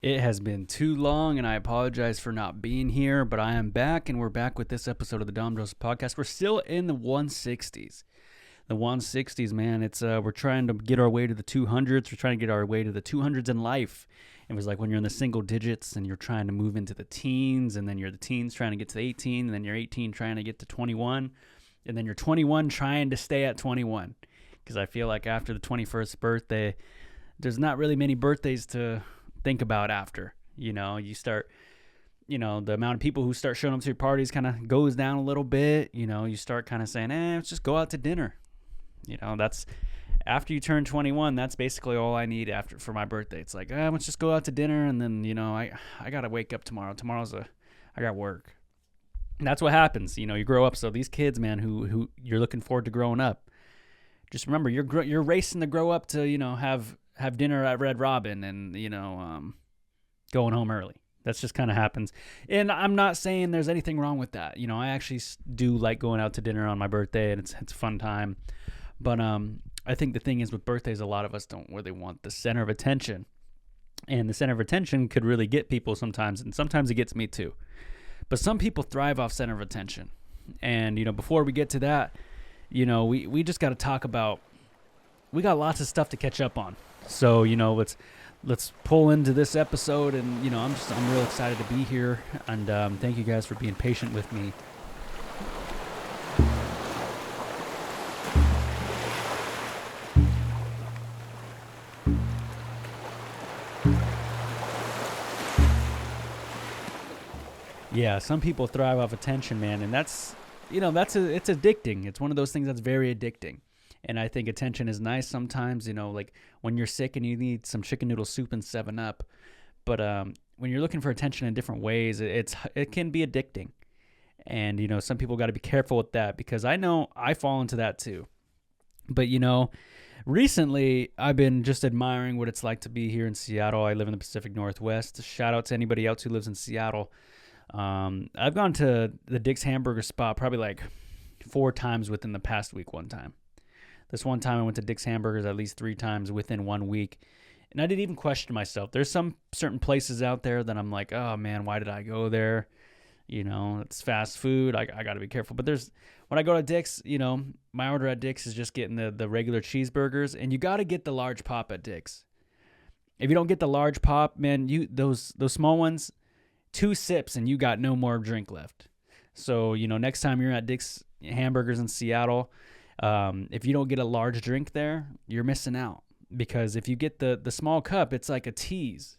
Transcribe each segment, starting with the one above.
It has been too long, and I apologize for not being here, but I am back, and we're back with this episode of the Dom Joseph Podcast. We're still in the 160s. The 160s, man. It's we're trying to get our way to the 200s. We're trying to get our way to the 200s in life. It was like when you're in the single digits and you're trying to move into the teens, and then you're the teens trying to get to 18, and then you're 18 trying to get to 21, and then you're 21 trying to stay at 21. Because I feel like after the 21st birthday, there's not really many birthdays to think about after. You start, the amount of people who start showing up to your parties kind of goes down a little bit. You start kind of saying, let's just go out to dinner. That's after you turn 21. That's basically all I need for my birthday. It's like, let's just go out to dinner. And then, I got to wake up tomorrow. I got work. And that's what happens. You grow up. So these kids, man, who you're looking forward to growing up, just remember you're racing to grow up to, have dinner at Red Robin and, going home early. That's just kind of happens. And I'm not saying there's anything wrong with that. I actually do like going out to dinner on my birthday, and it's a fun time. But I think the thing is with birthdays, a lot of us don't really want the center of attention. And the center of attention could really get people sometimes, and sometimes it gets me too. But some people thrive off center of attention. And, before we get to that, we just got to talk about, we got lots of stuff to catch up on. So, let's pull into this episode, and, I'm real excited to be here, and thank you guys for being patient with me. Yeah, some people thrive off attention, man, and it's addicting. It's one of those things that's very addicting. And I think attention is nice sometimes, like when you're sick and you need some chicken noodle soup and 7-Up. But when you're looking for attention in different ways, it can be addicting. And, some people got to be careful with that, because I know I fall into that too. But, recently I've been just admiring what it's like to be here in Seattle. I live in the Pacific Northwest. Shout out to anybody else who lives in Seattle. I've gone to the Dick's Hamburger spot probably like 4 times within the past week one time. This one time I went to Dick's Hamburgers at least 3 times within 1 week. And I didn't even question myself. There's some certain places out there that I'm like, oh man, why did I go there? It's fast food. I got to be careful. But when I go to Dick's, my order at Dick's is just getting the regular cheeseburgers. And you got to get the large pop at Dick's. If you don't get the large pop, man, those small ones, 2 sips and you got no more drink left. So, next time you're at Dick's Hamburgers in Seattle, if you don't get a large drink there, you're missing out. Because if you get the small cup, it's like a tease.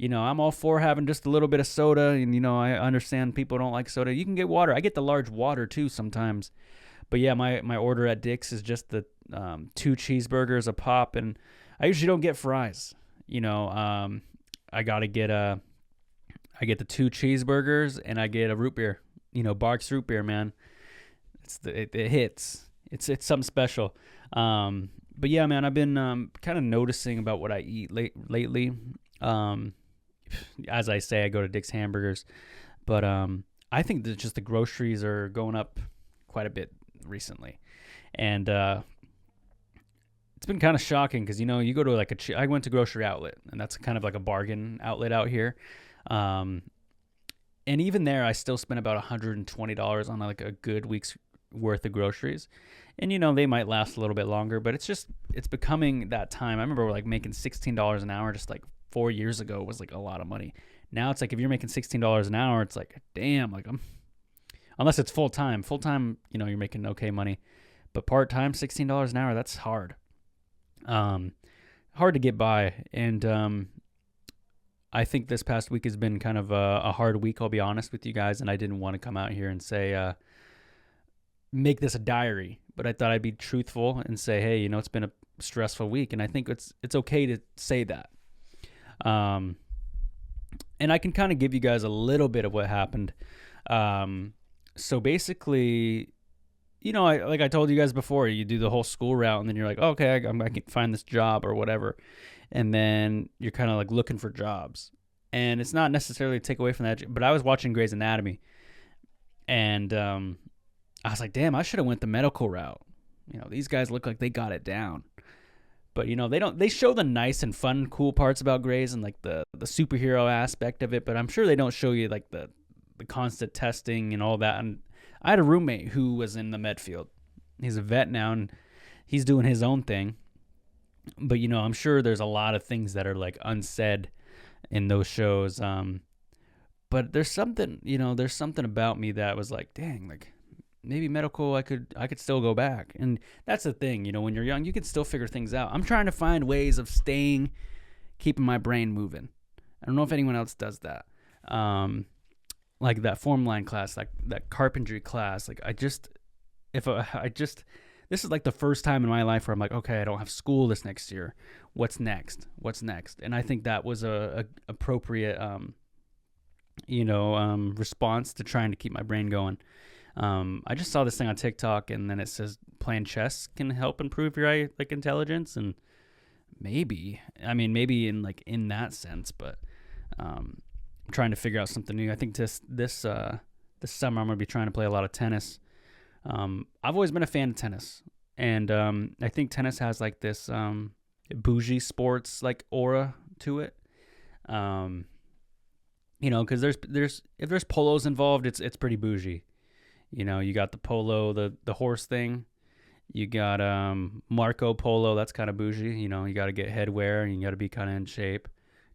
I'm all for having just a little bit of soda, and, I understand people don't like soda. You can get water. I get the large water, too, sometimes. But, yeah, my order at Dick's is just the 2 cheeseburgers, a pop, and I usually don't get fries. I got to get I get the 2 cheeseburgers, and I get a root beer. Barks root beer, man. It hits. It's something special. But yeah, man, I've been kind of noticing about what I eat lately. As I say, I go to Dick's Hamburgers, but I think that just the groceries are going up quite a bit recently, and it's been kind of shocking because you go to I went to Grocery Outlet, and that's kind of like a bargain outlet out here. And even there, I still spent about $120 on like a good week's worth of groceries. And, they might last a little bit longer, but it's becoming that time. I remember like making $16 an hour just like 4 years ago was like a lot of money. Now it's like if you're making $16 an hour, it's like, damn, like unless it's full time. Full time, you're making okay money. But part time, $16 an hour, that's hard. Hard to get by. And I think this past week has been kind of a hard week, I'll be honest with you guys. And I didn't want to come out here and say, make this a diary, but I thought I'd be truthful and say, hey, it's been a stressful week. And I think it's okay to say that. And I can kind of give you guys a little bit of what happened. So basically, I told you guys before, you do the whole school route and then you're like, oh, okay, I can find this job or whatever. And then you're kind of like looking for jobs, and it's not necessarily a take away from that, but I was watching Grey's Anatomy, and I was like, damn, I should have went the medical route. These guys look like they got it down. But they show the nice and fun, cool parts about Grays and like the superhero aspect of it. But I'm sure they don't show you like the constant testing and all that. And I had a roommate who was in the med field. He's a vet now, and he's doing his own thing. But I'm sure there's a lot of things that are like unsaid in those shows. But there's something about me that was like, dang, like maybe medical, I could still go back. And that's the thing, when you're young, you can still figure things out. I'm trying to find ways of keeping my brain moving. I don't know if anyone else does that. Like that form line class, like that carpentry class. Like this is like the first time in my life where I'm like, okay, I don't have school this next year. What's next? And I think that was a appropriate, response to trying to keep my brain going. I just saw this thing on TikTok, and then it says playing chess can help improve your intelligence, and maybe in that sense, but I'm trying to figure out something new. I think this summer I'm gonna be trying to play a lot of tennis. I've always been a fan of tennis, and I think tennis has like this bougie sports like aura to it. Because if there's polos involved, it's pretty bougie. You got the polo, the horse thing. You got Marco Polo, that's kind of bougie. You got to get headwear and you got to be kind of in shape.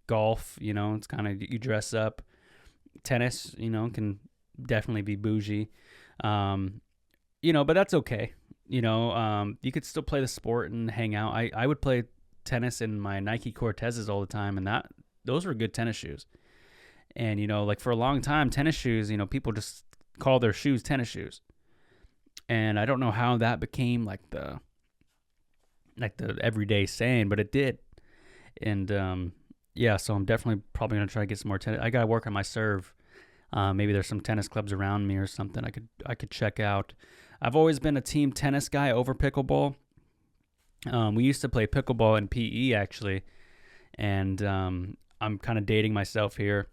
Golf, it's kind of, you dress up. Tennis, can definitely be bougie. But that's okay. You could still play the sport and hang out. I would play tennis in my Nike Cortezes all the time, and those were good tennis shoes. And, like for a long time, tennis shoes, people just call their shoes tennis shoes. And I don't know how that became like the everyday saying, but it did. And, so I'm definitely probably going to try to get some more tennis. I got to work on my serve. Maybe there's some tennis clubs around me or something I could check out. I've always been a team tennis guy over pickleball. We used to play pickleball in PE actually. And, I'm kind of dating myself here.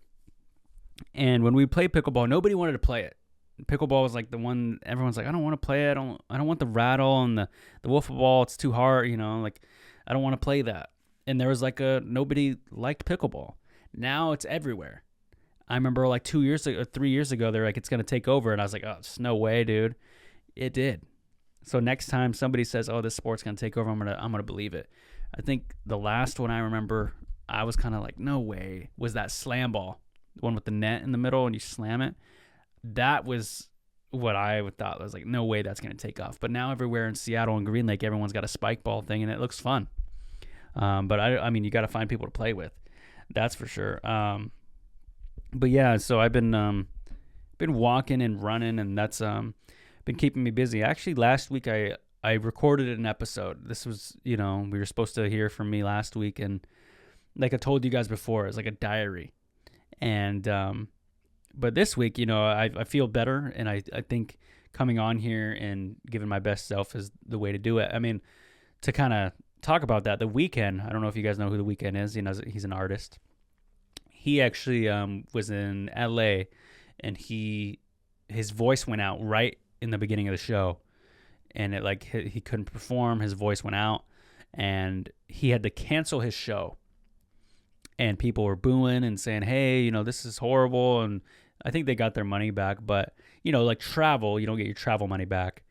And when we played pickleball, nobody wanted to play it. Pickleball was like the one everyone's like, I don't want to play it. I don't want the rattle and the wiffle ball. It's too hard, like I don't want to play that. And there was like nobody liked pickleball. Now it's everywhere. I remember like 3 years ago, they're like, it's going to take over. And I was like, oh, it's no way, dude. It did. So next time somebody says, oh, this sport's going to take over, I'm going to believe it. I think the last one I remember, I was kind of like, no way, was that slam ball. The one with the net in the middle and you slam it. That was what I thought. I was like, no way that's going to take off. But now everywhere in Seattle and Green Lake, everyone's got a spike ball thing, and it looks fun. But I mean, you got to find people to play with. That's for sure. But yeah, so I've been walking and running, and that's been keeping me busy. Actually, last week I recorded an episode. This was, we were supposed to hear from me last week, and like I told you guys before, it's like a diary. And but this week, I feel better, and I think coming on here and giving my best self is the way to do it. I mean, to kind of talk about that, The Weeknd, I don't know if you guys know who The Weeknd is. He's an artist. He actually was in LA, and his voice went out right in the beginning of the show, and he couldn't perform. His voice went out, and he had to cancel his show. And people were booing and saying, hey, this is horrible. And I think they got their money back. But, like travel, you don't get your travel money back.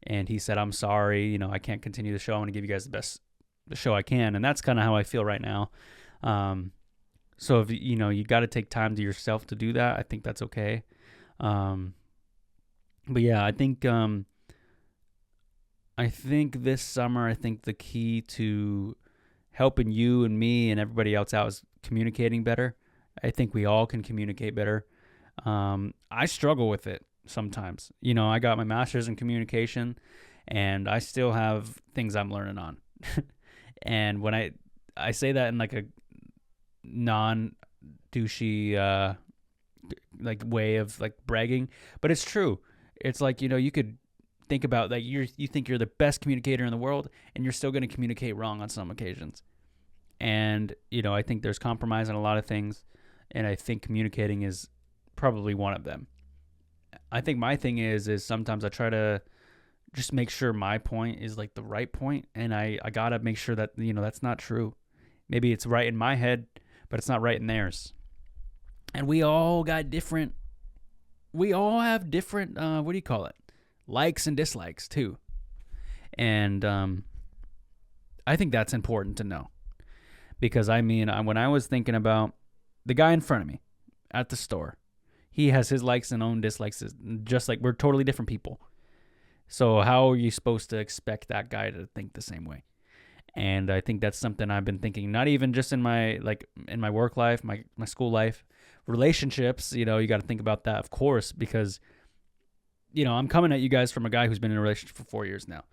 And he said, I'm sorry, I can't continue the show. I'm going to give you guys the show I can. And that's kind of how I feel right now. So if, you got to take time to yourself to do that, I think that's okay. But yeah, I think this summer, I think the key to helping you and me and everybody else out is communicating better. I think we all can communicate better. I struggle with it sometimes. I got my master's in communication, and I still have things I'm learning on. And when I say that in like a non-douchey like way of like bragging, but it's true. It's like, you could think about that you think you're the best communicator in the world, and you're still going to communicate wrong on some occasions. And, I think there's compromise in a lot of things, and I think communicating is probably one of them. I think my thing is sometimes I try to just make sure my point is like the right point, and I gotta make sure that, that's not true. Maybe it's right in my head, but it's not right in theirs. And we all have different, what do you call it? Likes and dislikes too. And I think that's important to know. Because when I was thinking about the guy in front of me at the store, he has his likes and own dislikes, just like we're totally different people. So how are you supposed to expect that guy to think the same way? And I think that's something I've been thinking, not even just in my work life, my school life, relationships. You got to think about that, of course, because, I'm coming at you guys from a guy who's been in a relationship for 4 years now.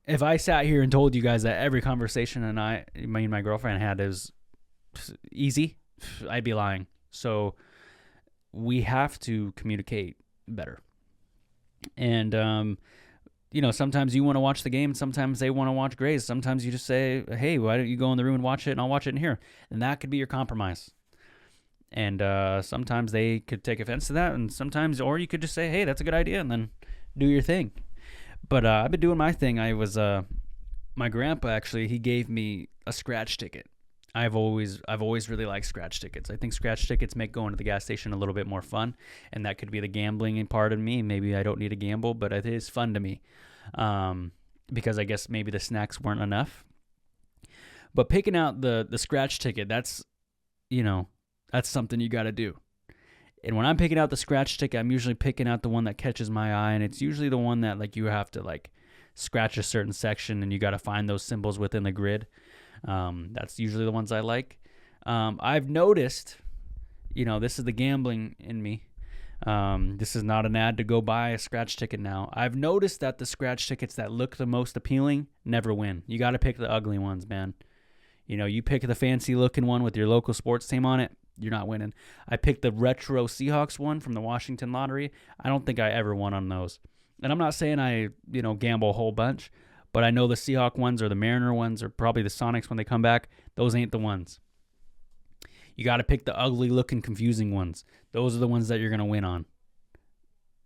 If I sat here and told you guys that every conversation me and my girlfriend had is easy, I'd be lying. So we have to communicate better. And, sometimes you want to watch the game, sometimes they want to watch Grays. Sometimes you just say, hey, why don't you go in the room and watch it, and I'll watch it in here. And that could be your compromise. And sometimes they could take offense to that, and sometimes, or you could just say, hey, that's a good idea, and then do your thing. But I've been doing my thing. My grandpa, actually, he gave me a scratch ticket. I've always really liked scratch tickets. I think scratch tickets make going to the gas station a little bit more fun, and that could be the gambling part of me. Maybe I don't need to gamble, but it is fun to me, because I guess maybe the snacks weren't enough. But picking out the scratch ticket, that's something you got to do. And when I'm picking out the scratch ticket, I'm usually picking out the one that catches my eye, and it's usually the one that you have to scratch a certain section, and you got to find those symbols within the grid. That's usually the ones I like. I've noticed, this is the gambling in me. This is not an ad to go buy a scratch ticket now. I've noticed that the scratch tickets that look the most appealing never win. You got to pick the ugly ones, man. You pick the fancy looking one with your local sports team on it, you're not winning. I picked the retro Seahawks one from the Washington Lottery. I don't think I ever won on those. And I'm not saying I, gamble a whole bunch, but I know the Seahawk ones or the Mariner ones or probably the Sonics when they come back, those ain't the ones. You got to pick the ugly looking, confusing ones. Those are the ones that you're going to win on.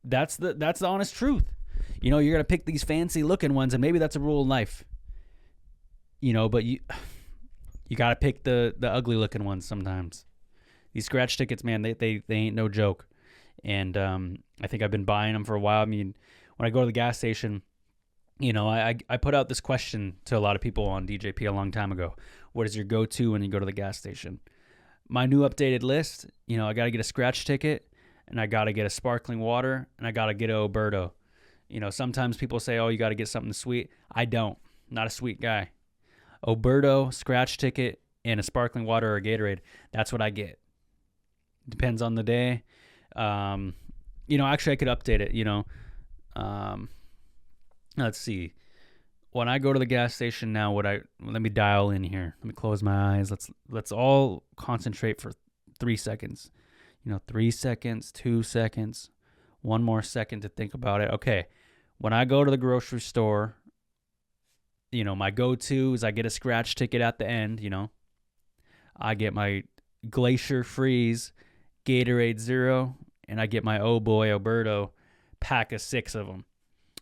That's the honest truth. You're going to pick these fancy looking ones, and maybe that's a rule in life. But you got to pick the ugly looking ones sometimes. These scratch tickets, man, they ain't no joke. And I think I've been buying them for a while. I mean, when I go to the gas station, I put out this question to a lot of people on DJP a long time ago. What is your go-to when you go to the gas station? My new updated list, I got to get a scratch ticket, and I got to get a sparkling water, and I got to get a Oberto. Sometimes people say, oh, you got to get something sweet. I don't. Not a sweet guy. Oberto, scratch ticket, and a sparkling water or a Gatorade. That's what I get. Depends on the day. Actually I could update it, let's see. When I go to the gas station now, let me dial in here. Let me close my eyes. Let's all concentrate for 3 seconds. 3 seconds, 2 seconds, one more second to think about it. Okay. When I go to the grocery store, my go-to is I get a scratch ticket at the end, I get my Glacier Freeze, Gatorade Zero, and I get my Oh Boy Oberto pack of 6 of them.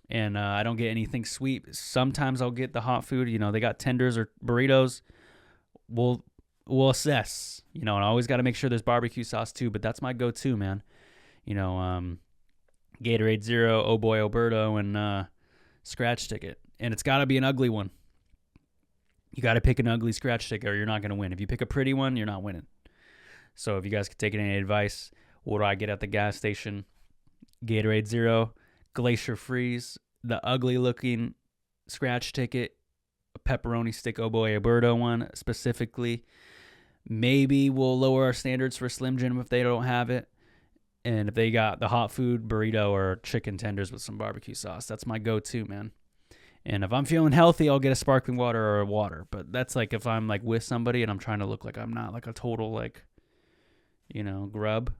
And I don't get anything sweet. Sometimes I'll get the hot food. They got tenders or burritos. We'll assess. And I always got to make sure there's barbecue sauce too. But that's my go-to, man. Gatorade Zero, Oh Boy Oberto, and scratch ticket. And it's got to be an ugly one. You got to pick an ugly scratch ticket or you're not going to win. If you pick a pretty one, you're not winning. So if you guys could take any advice, what do I get at the gas station? Gatorade Zero, Glacier Freeze, the ugly looking scratch ticket, a pepperoni stick Oh Boy Oberto one specifically. Maybe we'll lower our standards for Slim Jim if they don't have it. And if they got the hot food burrito or chicken tenders with some barbecue sauce, that's my go-to, man. And if I'm feeling healthy, I'll get a sparkling water or a water. But that's if I'm with somebody and I'm trying to look like I'm not a total grub.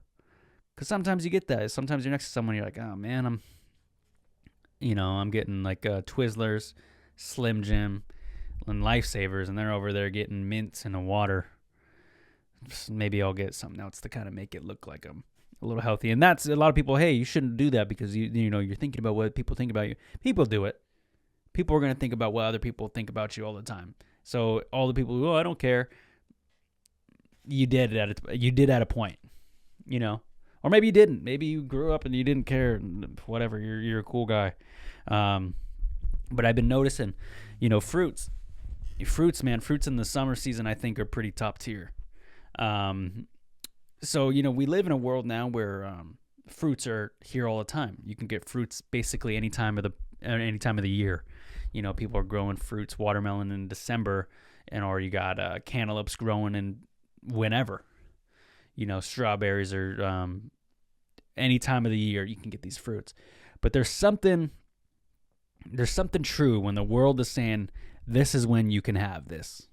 Because sometimes you get that. Sometimes you're next to someone, you're like, oh man, I'm getting Twizzlers, Slim Jim, and Lifesavers, and they're over there getting mints and a water. Maybe I'll get something else to kind of make it look like I'm a little healthy. And that's a lot of people, hey, you shouldn't do that because you're thinking about what people think about you. People do it. people are going to think about what other people think about you all the time. So all the people who, oh, I don't care. You did at a point, you know, or maybe you didn't. Maybe you grew up and you didn't care. Whatever. You're a cool guy. But I've been noticing, you know, fruits, man, fruits in the summer season, I think are pretty top tier. So, you know, we live in a world now where, fruits are here all the time. You can get fruits basically any time of the year. You know, people are growing fruits, watermelon in December, or you got cantaloupes growing in whenever. You know, strawberries are any time of the year you can get these fruits. But there's something true when the world is saying this is when you can have this.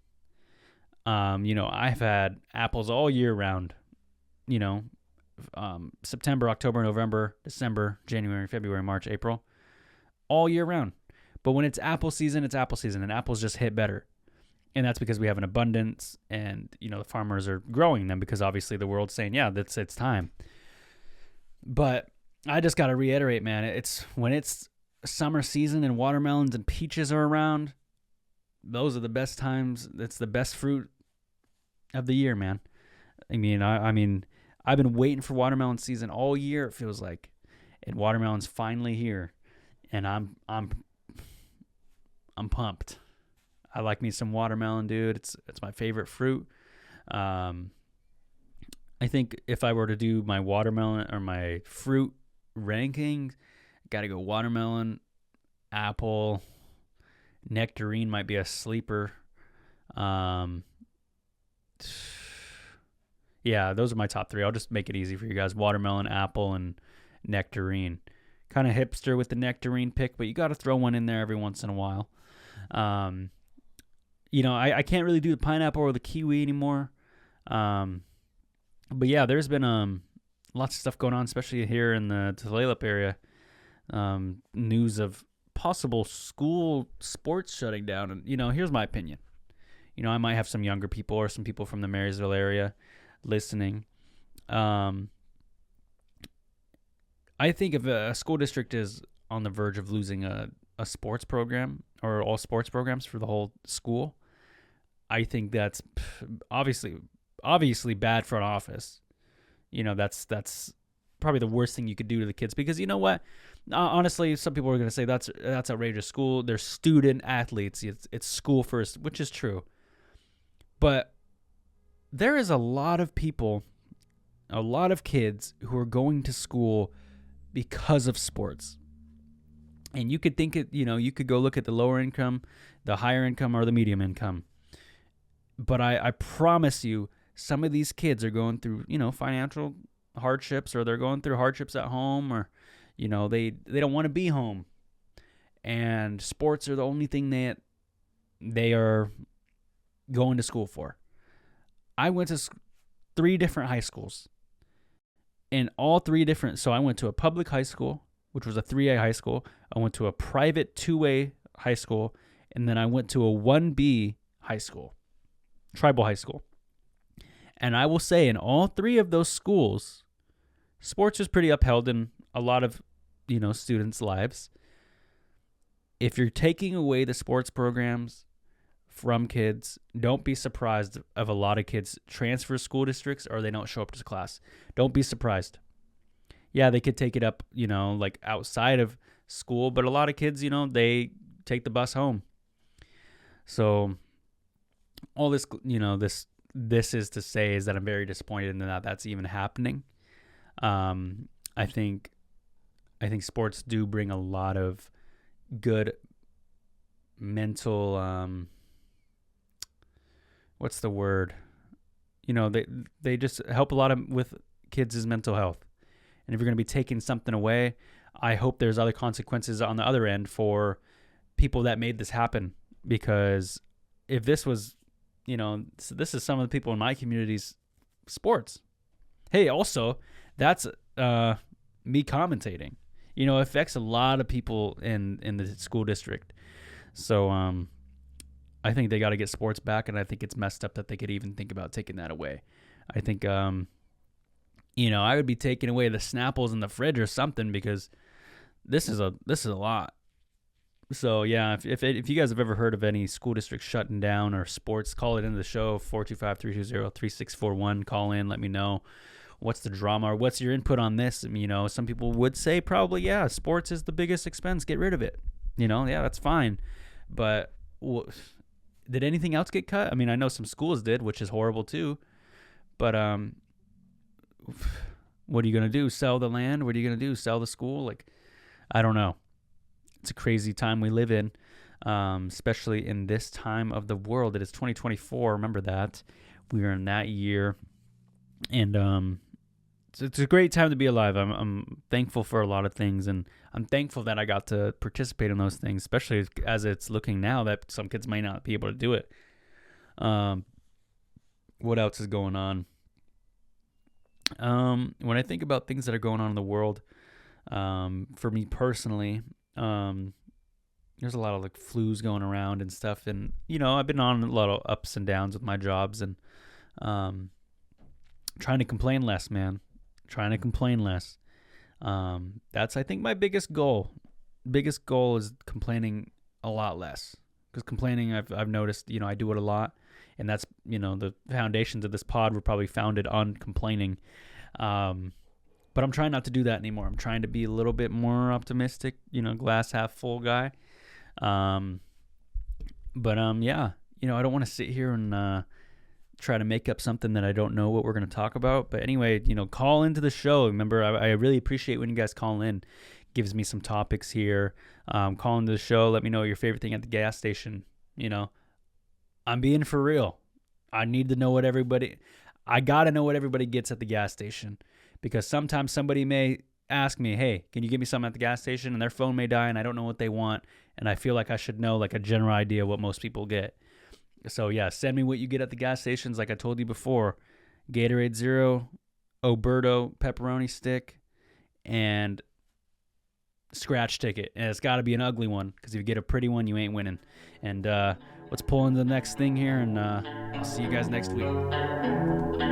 You know, I've had apples all year round. You know, September, October, November, December, January, February, March, April, all year round. But when it's apple season, and apples just hit better. And that's because we have an abundance, and, you know, the farmers are growing them because obviously the world's saying, yeah, it's time. But I just got to reiterate, man, it's when it's summer season and watermelons and peaches are around, those are the best times. It's the best fruit of the year, man. I mean, I've been waiting for watermelon season all year, it feels like. And watermelon's finally here. And I'm pumped. I like me some watermelon, dude. It's my favorite fruit. I think if I were to do my watermelon or my fruit ranking, got to go watermelon, apple, nectarine might be a sleeper. Yeah, those are my top three. I'll just make it easy for you guys. Watermelon, apple, and nectarine. Kind of hipster with the nectarine pick, but you got to throw one in there every once in a while. You know, I can't really do the pineapple or the kiwi anymore. But yeah, there's been lots of stuff going on, especially here in the Tulalip area. News of possible school sports shutting down. And, you know, here's my opinion. You know, I might have some younger people or some people from the Marysville area listening. I think if a school district is on the verge of losing a sports program or all sports programs for the whole school, I think that's obviously bad front office. You know, that's probably the worst thing you could do to the kids, because you know what? Honestly, some people are going to say that's outrageous. School, they're student athletes. It's school first, which is true. But there is a lot of people, a lot of kids who are going to school because of sports. And you could think it, you know, you could go look at the lower income, the higher income, or the medium income. But I promise you, some of these kids are going through, you know, financial hardships, or they're going through hardships at home, or, you know, they don't want to be home. And sports are the only thing that they are going to school for. I went to 3 different high schools. And all 3 different, so I went to a public high school, which was a 3A high school. I went to a private 2A high school. And then I went to a 1B high school, tribal high school. And I will say in all 3 of those schools, sports was pretty upheld in a lot of, you know, students' lives. If you're taking away the sports programs from kids, don't be surprised if a lot of kids transfer school districts or they don't show up to class. Don't be surprised. Yeah, they could take it up, you know, like outside of school, but a lot of kids, you know, they take the bus home. So all this, you know, this is to say is that I'm very disappointed in that that's even happening. I think sports do bring a lot of good mental, what's the word? You know, they just help a lot with kids' mental health. And if you're going to be taking something away, I hope there's other consequences on the other end for people that made this happen. Because if this was, you know, this is some of the people in my community's sports. Hey, also, that's me commentating. You know, it affects a lot of people in the school district. So I think they got to get sports back, and I think it's messed up that they could even think about taking that away. I think, you know, I would be taking away the Snapples in the fridge or something, because this is a lot. So yeah, if you guys have ever heard of any school districts shutting down or sports, call it into the show 425-320-3641. Call in, let me know what's the drama or what's your input on this. Some people would say probably sports is the biggest expense. Get rid of it. Yeah, that's fine. But did anything else get cut? I mean, I know some schools did, which is horrible too. But what are you gonna do? Sell the land? What are you gonna do? Sell the school? Like, I don't know. It's a crazy time we live in, especially in this time of the world. It is 2024. Remember that. We are in that year. And it's a great time to be alive. I'm thankful for a lot of things, and I'm thankful that I got to participate in those things, especially as it's looking now that some kids might not be able to do it. What else is going on? When I think about things that are going on in the world, for me personally, there's a lot of like flus going around and stuff, and I've been on a lot of ups and downs with my jobs, and trying to complain less, man. Trying to complain less. That's, I think, my biggest goal. Biggest goal is complaining a lot less, because complaining, I've noticed, I do it a lot, and that's, the foundations of this pod were probably founded on complaining. But I'm trying not to do that anymore. I'm trying to be a little bit more optimistic, glass half full guy. Yeah, I don't want to sit here and try to make up something that I don't know what we're going to talk about. But anyway, call into the show. Remember, I really appreciate when you guys call in. Gives me some topics here. Call into the show. Let me know your favorite thing at the gas station. I'm being for real. I need to know what I got to know what everybody gets at the gas station. Because sometimes somebody may ask me, hey, can you give me something at the gas station? And their phone may die and I don't know what they want. And I feel like I should know like a general idea what most people get. So yeah, send me what you get at the gas stations. Like I told you before, Gatorade Zero, Oberto pepperoni stick, and scratch ticket. And it's got to be an ugly one, because if you get a pretty one, you ain't winning. And let's pull into the next thing here, and I'll see you guys next week.